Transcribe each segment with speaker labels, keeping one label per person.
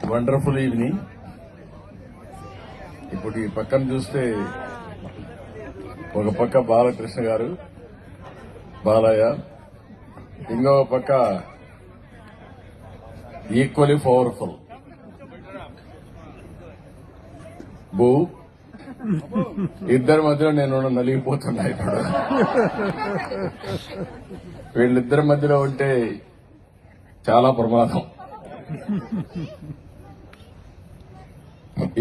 Speaker 1: Wonderful evening. ఇప్పుడు ఈ పక్కన చూస్తే ఒక పక్క బాలకృష్ణ గారు, బాలయ్య, ఇంకో పక్క ఈక్వలీ పవర్ఫుల్ భూ. ఇద్దరి మధ్యలో నేను నలిగిపోతున్నా. ఇప్పుడు వీళ్ళిద్దరి మధ్యలో ఉంటే చాలా ప్రమాదం.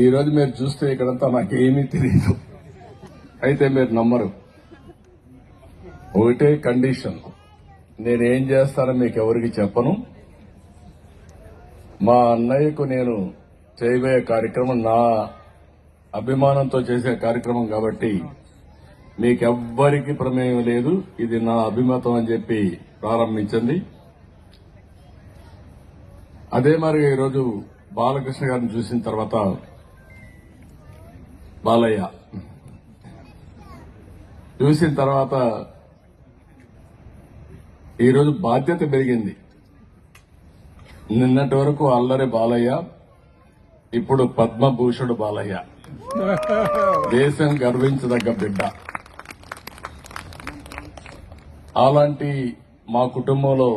Speaker 1: ఈరోజు మీరు చూస్తే ఇక్కడంతా నాకేమీ తెలియదు, అయితే మీరు నమ్మరు. ఒకటే కండిషన్, నేనేం చేస్తానో మీకు ఎవరికి చెప్పను. మా అన్నయ్యకు నేను చేయబోయే కార్యక్రమం నా అభిమానంతో చేసే కార్యక్రమం కాబట్టి మీకెవ్వరికి ప్రమేయం లేదు. ఇది నా అభిమతం అని చెప్పి ప్రారంభించింది. అదే మరి ఈరోజు బాలకృష్ణ గారిని చూసిన తర్వాత బాలయ్య చూసిన తర్వాత ఈరోజు బాధ్యత పెరిగింది. నిన్నటి వరకు అల్లరి బాలయ్య, ఇప్పుడు పద్మభూషణుడు బాలయ్య, దేశం గర్వించదగ్గ బిడ్డ. అలాంటి మా కుటుంబంలో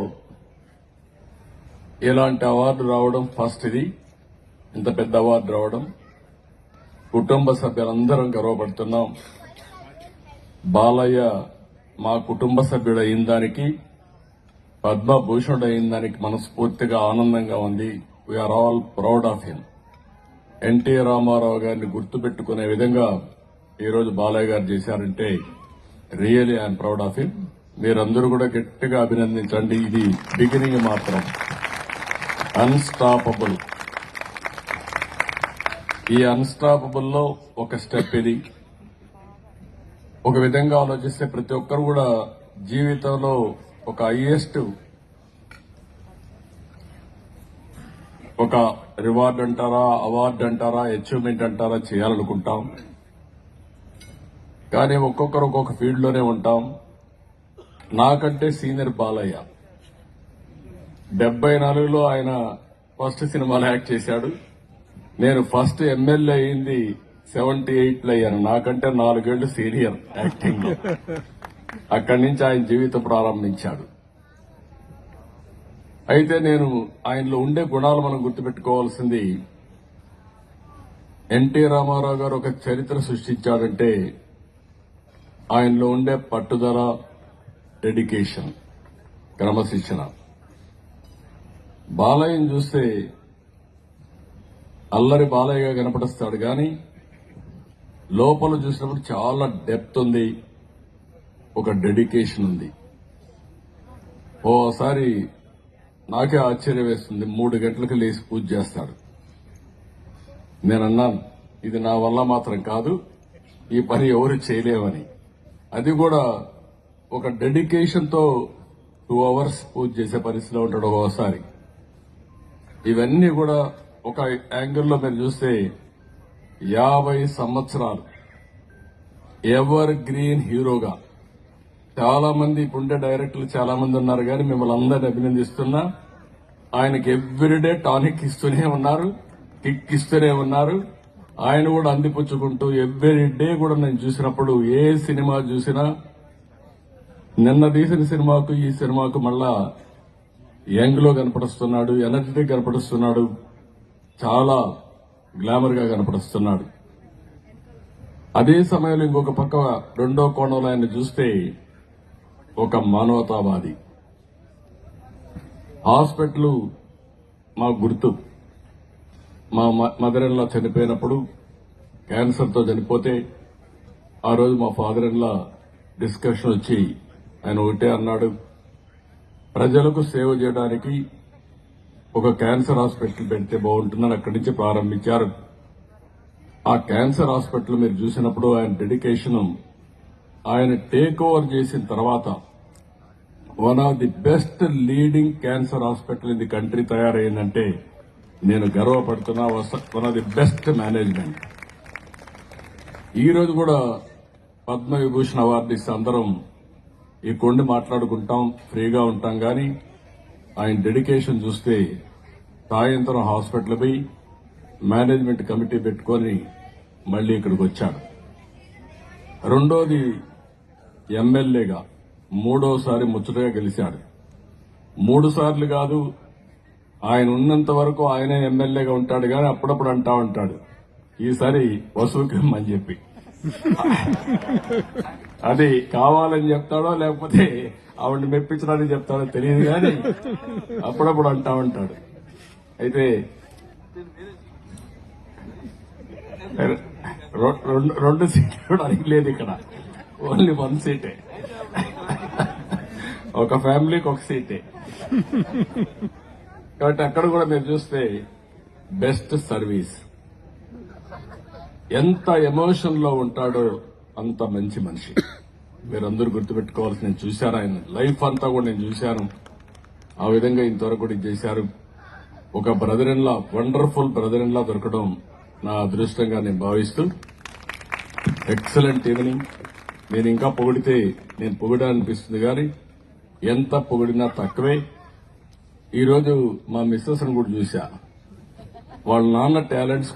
Speaker 1: ఇలాంటి అవార్డు రావడం ఫస్ట్. ఇది ఇంత పెద్ద అవార్డు రావడం కుటుంబ సభ్యులందరం గర్వపడుతున్నాం. బాలయ్య మా కుటుంబ సభ్యుడు అయిన దానికి, పద్మభూషణుడు అయిన దానికి మనస్ఫూర్తిగా ఆనందంగా ఉంది. We are all proud of him. NT Ramarao గారిని గుర్తుపెట్టుకునే విధంగా ఈరోజు బాలయ్య గారు చేశారంటే really I'm proud of him. మీరందరూ కూడా గట్టిగా అభినందించండి. ఇది బిగినింగ్ మాత్రం. అన్స్టాపబుల్. ఈ అన్స్టాపబుల్ లో ఒక స్టెప్ ఇది. ఒక విధంగా ఆలోచిస్తే ప్రతి ఒక్కరు కూడా జీవితంలో ఒక హైయెస్ట్ ఒక రివార్డ్ అంటారా, అవార్డు అంటారా, అచీవ్మెంట్ అంటారా చేయాలనుకుంటాం. కానీ ఒక్కొక్కరు ఒక్కొక్క ఫీల్డ్ లోనే ఉంటాం. నాకంటే సీనియర్ బాలయ్య. 74లో ఆయన ఫస్ట్ సినిమాలో యాక్ట్ చేశాడు. నేను ఫస్ట్ ఎమ్మెల్యే అయింది 78లో అయ్యాను. నాకంటే 4 ఏళ్లు సీనియర్ యాక్టింగ్ లో. అక్కడి నుంచి ఆయన జీవితం ప్రారంభించాడు. అయితే నేను ఆయనలో ఉండే గుణాలు మనం గుర్తుపెట్టుకోవాల్సింది, ఎన్టీ రామారావు గారు ఒక చరిత్ర సృష్టించాడంటే ఆయనలో ఉండే పట్టుదల, డెడికేషన్, క్రమశిక్షణ. బాలయ్యను చూస్తే అల్లరి బాలయ్యగా కనపడుస్తాడు, కానీ లోపల చూసినప్పుడు చాలా డెప్త్ ఉంది, ఒక డెడికేషన్ ఉంది. ఓసారి నాకే ఆశ్చర్యం వేస్తుంది, 3 గంటలకు లేచి పూజ చేస్తాడు. నేనన్నాను, ఇది నా వల్ల మాత్రం కాదు, ఈ పని ఎవరు చేయలేమని. అది కూడా ఒక డెడికేషన్ తో 2 hours పూజ చేసే పరిస్థితిలో ఉంటాడు ఒకసారి. ఇవన్నీ కూడా ఒక యాంగిల్లో మీరు చూస్తే 50 సంవత్సరాలు ఎవర్ గ్రీన్ హీరోగా చాలా మంది ఇప్పుండే డైరెక్టర్లు చాలా మంది ఉన్నారు, కానీ మిమ్మల్ని అందరినీ అభినందిస్తున్నా. ఆయనకి ఎవ్రీడే టానిక్ ఇస్తూనే ఉన్నారు, కిక్ ఇస్తూనే ఉన్నారు. ఆయన కూడా అందిపుచ్చుకుంటూ ఎవ్రీడే కూడా నేను చూసినప్పుడు ఏ సినిమా చూసినా, నిన్న తీసిన సినిమాకు ఈ సినిమాకు మళ్ళా యంగ్ లో కనపడుస్తున్నాడు, ఎనర్జెటిక్ కనపడుస్తున్నాడు, చాలా గ్లామర్ గా కనపడుస్తున్నాడు. అదే సమయంలో ఇంకొక పక్క రెండో కోణంలో ఆయన చూస్తే ఒక మానవతావాది. హాస్పిటల్ మా గుర్తు. మా మదర్ ఇన్ లా చనిపోయినప్పుడు, క్యాన్సర్ తో చనిపోతే, ఆ రోజు మా ఫాదర్ ఇన్ లా డిస్కషన్ వచ్చి ఆయన ఒకటే అన్నాడు, ప్రజలకు సేవ చేయడానికి ఒక క్యాన్సర్ హాస్పిటల్ పెడితే బాగుంటుందని అక్కడి నుంచి ప్రారంభించారు. ఆ క్యాన్సర్ హాస్పిటల్ మీరు చూసినప్పుడు ఆయన డెడికేషన్, ఆయన టేక్ ఓవర్ చేసిన తర్వాత one of the best leading cancer hospital in the country తయారైందంటే నేను గర్వపడుతున్నా. One of the best management. ఈ రోజు కూడా పద్మవిభూషణ్ అవార్డు ఇస్తే అందరం ఈ కొండ మాట్లాడుకుంటాం, ఫ్రీగా ఉంటాం, కానీ ఆయన డెడికేషన్ చూస్తే సాయంత్రం హాస్పిటల్ పోయి మేనేజ్మెంట్ కమిటీ పెట్టుకొని మళ్లీ ఇక్కడికి వచ్చాడు. రెండోది ఎమ్మెల్యేగా మూడోసారి ముచ్చటగా గెలిచాడు. 3 సార్లు కాదు, ఆయన ఉన్నంత వరకు ఆయనే ఎమ్మెల్యేగా ఉంటాడు కానీ అప్పుడప్పుడు అంటా ఉంటాడు ఈసారి వసూకమ్మని చెప్పి. అది కావాలని చెప్తాడో లేకపోతే ఆవిడ మెప్పించడానికి చెప్తాడో తెలియదు కానీ అప్పుడప్పుడు అంటా ఉంటాడు. అయితే రెండు సీట్లు కూడా అడగలేదు ఇక్కడ, ఓన్లీ 1 సీటే. ఒక ఫ్యామిలీకి 1 సీటే. కాబట్టి అక్కడ కూడా మీరు చూస్తే బెస్ట్ సర్వీస్. ఎంత ఎమోషన్ లో ఉంటాడో అంత మంచి మనిషి. మీరందరూ గుర్తుపెట్టుకోవాల్సి, నేను చూశాను ఆయన లైఫ్ అంతా కూడా నేను చూశాను. ఆ విధంగా ఇంతవరకు కూడా ఇది చేశారు. ఒక brother in law, wonderful brother in law దొరకడం నా అదృష్టంగా నేను భావిస్తూ, ఎక్సలెంట్ ఈవినింగ్. నేను ఇంకా పొగిడితే నేను పొగిడాలనిపిస్తుంది కానీ ఎంత పొగిడినా తక్కువే. ఈరోజు మా మిస్సెస్ ను కూడా చూశా, వాళ్ళ నాన్న టాలెంట్స్